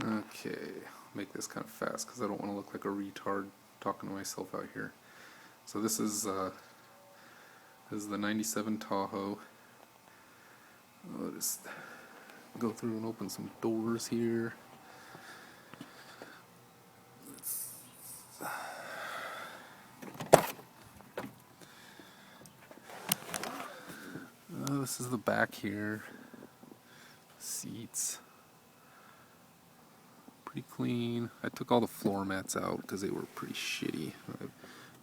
Okay, make this kind of fast because I don't want to look like a retard talking to myself out here. So this is the '97 Tahoe. I'll just go through and open some doors here. This is the back here. Seats. Pretty clean. I took all the floor mats out because they were pretty shitty. I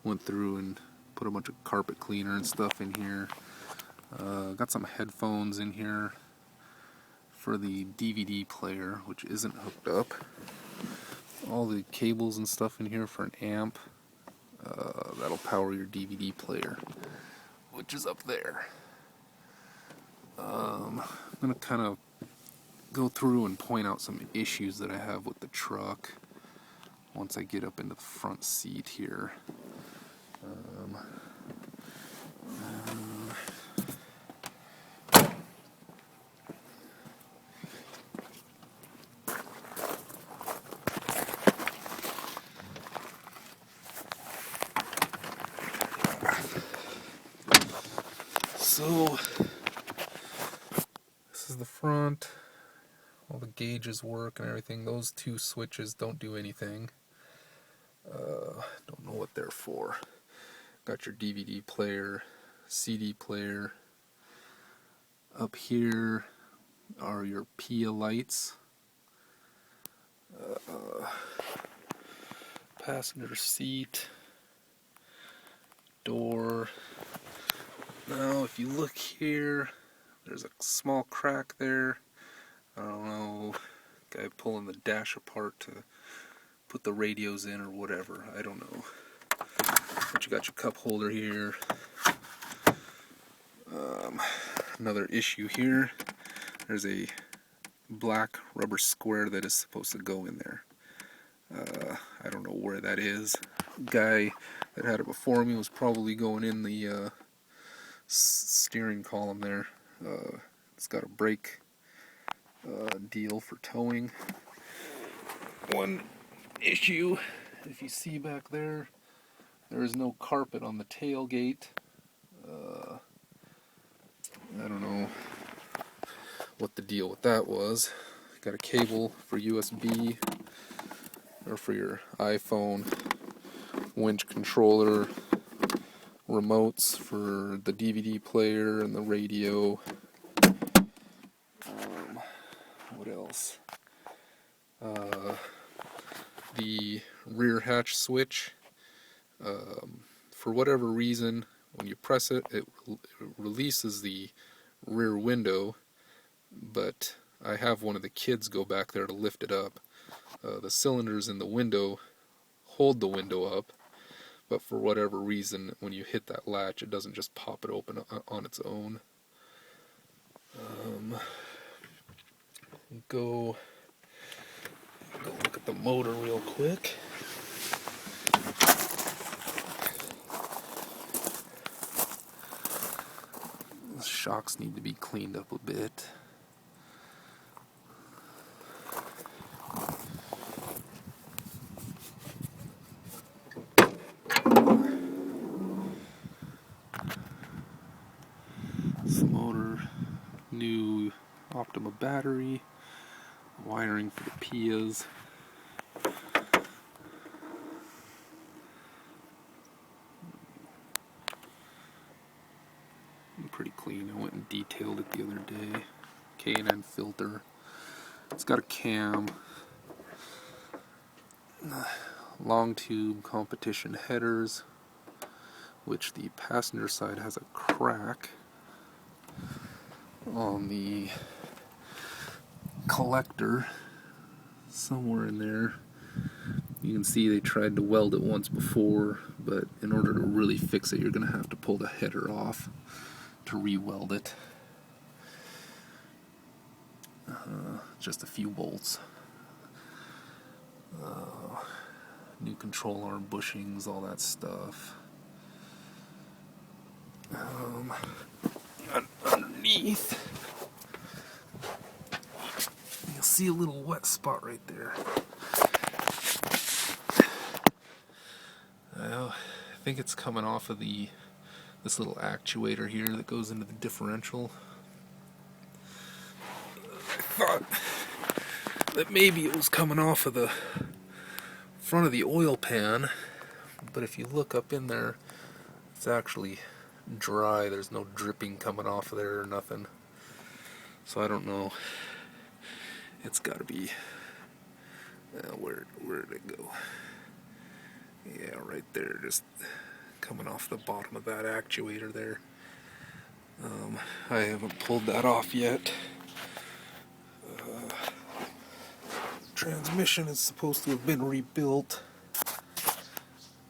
went through and put a bunch of carpet cleaner and stuff in here. Got some headphones in here for the DVD player, which isn't hooked up. All the cables and stuff in here for an amp. That'll power your DVD player, which is up there. I'm going to kind of go through and point out some issues that I have with the truck once I get up into the front seat here. So this is the front. All the gauges work and everything. Those two switches don't do anything. Don't know what they're for. Got your DVD player, CD player. Up here are your PIA lights. Passenger seat. Door. Now if you look here, there's a small crack there. I don't know, guy pulling the dash apart to put the radios in or whatever, I don't know. But you got your cup holder here. Another issue here, there's a black rubber square that is supposed to go in there. I don't know where that is. Guy that had it before me was probably going in the steering column there. It's got a brake deal for towing. One issue, if you see back there, there is no carpet on the tailgate. I don't know what the deal with that was. Got a cable for USB or for your iPhone, winch controller, remotes for the DVD player and the radio. What else? The rear hatch switch. For whatever reason, when you press it, it releases the rear window, but I have one of the kids go back there to lift it up. The cylinders in the window hold the window up, but for whatever reason, when you hit that latch, it doesn't just pop it open on its own. Go look at the motor real quick. The shocks need to be cleaned up a bit. This motor, new Optima battery, wiring for the PIAs. Pretty clean. I went and detailed it the other day. K&N filter. It's got a cam. Long tube competition headers, which the passenger side has a crack on the collector somewhere in there. You can see they tried to weld it once before, but in order to really fix it, you're going to have to pull the header off to re-weld it. Just a few bolts. New control arm bushings, all that stuff. Underneath, you'll see see a little wet spot right there. Well, I think it's coming off of this little actuator here that goes into the differential. I thought that maybe it was coming off of the front of the oil pan, but if you look up in there, it's actually dry. There's no dripping coming off of there or nothing. So I don't know. It's got to be where did it go? Yeah, right there, just coming off the bottom of that actuator there. I haven't pulled that off yet. Transmission is supposed to have been rebuilt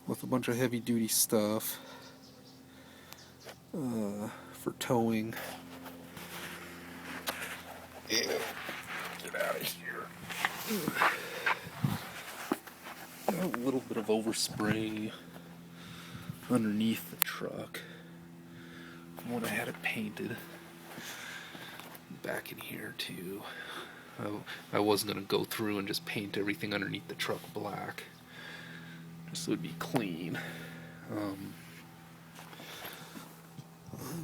with a bunch of heavy duty stuff for towing. Yeah, get out of here. A little bit of overspray underneath the truck from when I had it painted. Back in here too. I wasn't going to go through and just paint everything underneath the truck black, just so it'd be clean. I'll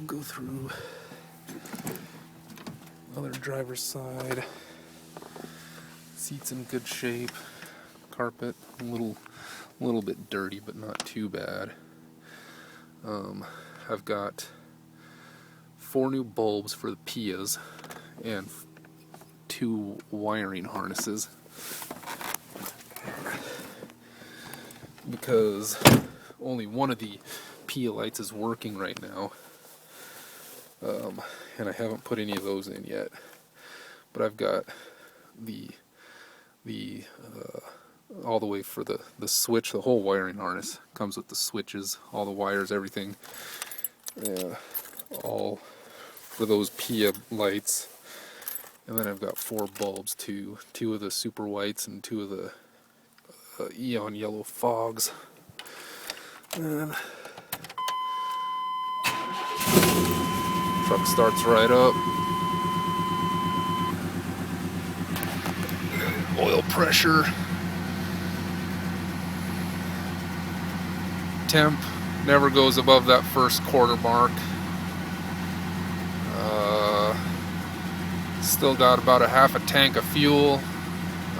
go through other driver's side. Seats in good shape. Carpet a little bit dirty, but not too bad. I've got 4 new bulbs for the Pias and 2 wiring harnesses because only one of the Pia lights is working right now, and I haven't put any of those in yet. But I've got the all the way for the switch. The whole wiring harness comes with the switches, all the wires, everything, all for those Pia lights. And then I've got 4 bulbs too, 2 of the super whites and 2 of the Eon yellow fogs. And truck starts right up. Oil pressure, temp never goes above that first quarter mark. Still got about a half a tank of fuel.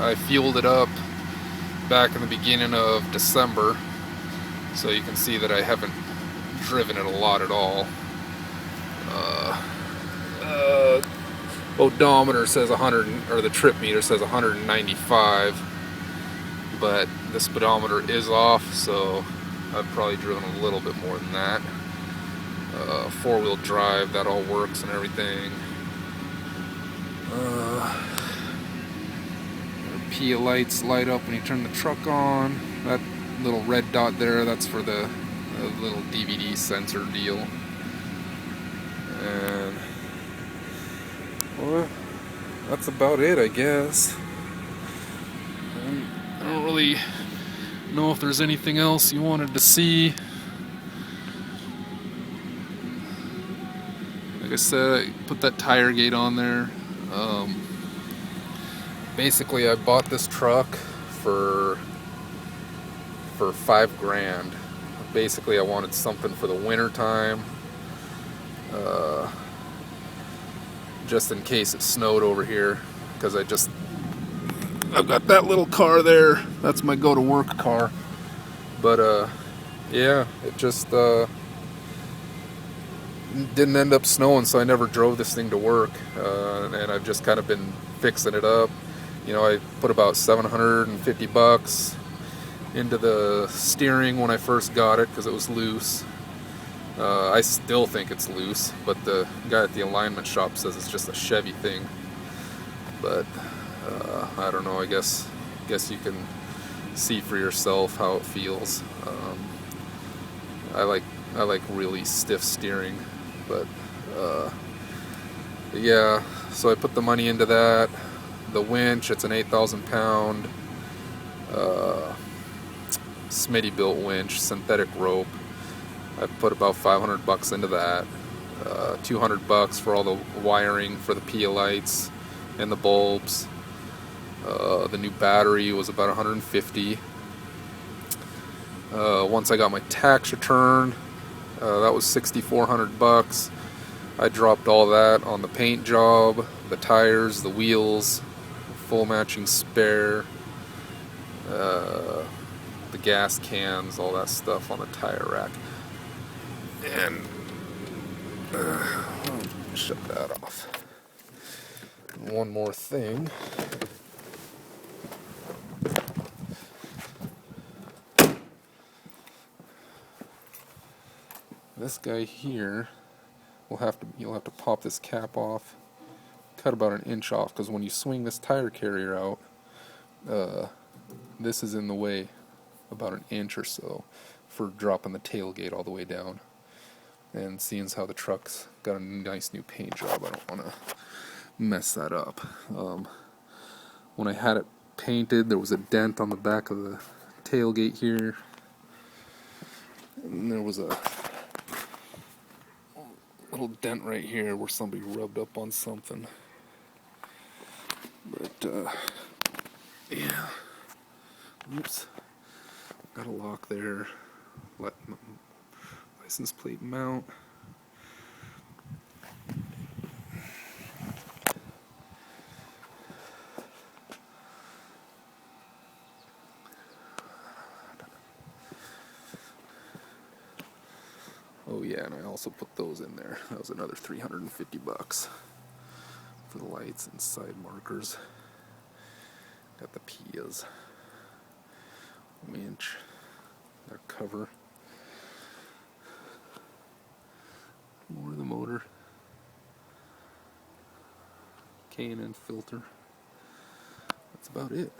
I fueled it up back in the beginning of December, so you can see that I haven't driven it a lot at all. Odometer says 100, or the trip meter says 195, but the speedometer is off, so I've probably driven a little bit more than that. 4-wheel drive, that all works and everything. Pia lights light up when you turn the truck on. That little red dot there, that's for the little DVD sensor deal. And well, that's about it, I guess. I don't really know if there's anything else you wanted to see. Like I said, I put that tire gate on there. Basically, I bought this truck for $5,000. Basically, I wanted something for the winter time, just in case it snowed over here, because I've got that little car there. That's my go to work car. But yeah, it just didn't end up snowing, so I never drove this thing to work, and I've just kind of been fixing it up. You know, I put about $750 into the steering when I first got it because it was loose. I still think it's loose, but the guy at the alignment shop says it's just a Chevy thing. But I don't know. I guess you can see for yourself how it feels. I like really stiff steering, but yeah. So I put the money into that. The winch, it's an 8,000 pound Smitty built winch, synthetic rope. I put about $500 into that. $200 for all the wiring for the Pia lights and the bulbs. The new battery was about 150. Once I got my tax return, that was $6,400. I dropped all that on the paint job, the tires, the wheels, full matching spare, the gas cans, all that stuff on the tire rack. And shut that off. And one more thing. This guy here you'll have to pop this cap off, cut about an inch off, because when you swing this tire carrier out, this is in the way about an inch or so for dropping the tailgate all the way down. And seeing as how the truck's got a nice new paint job, I don't want to mess that up. When I had it painted, there was a dent on the back of the tailgate here, and there was a little dent right here where somebody rubbed up on something. But yeah, oops, got a lock there. License plate mount. Oh yeah, and I also put those in there. That was another $350 for the lights and side markers. Got the Pias winch, that cover, more of the motor, K&N filter. That's about it.